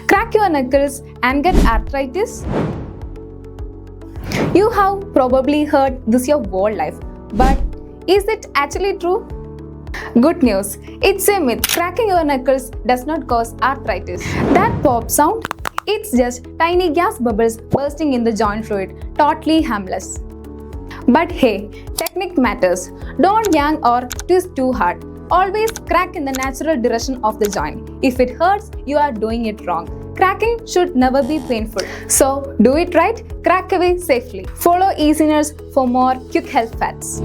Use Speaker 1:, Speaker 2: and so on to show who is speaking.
Speaker 1: Crack your knuckles and get arthritis? You have probably heard this your whole life, but is it actually true? Good news, it's a myth. Cracking your knuckles does not cause arthritis. That pop sound? It's just tiny gas bubbles bursting in the joint fluid, totally harmless. But hey, technique matters. Don't yank or twist too hard. Always crack in the natural direction of the joint. If it hurts, you are doing it wrong. Cracking should never be painful. So do it right, crack away safely. Follow Ezinurse for more quick health facts.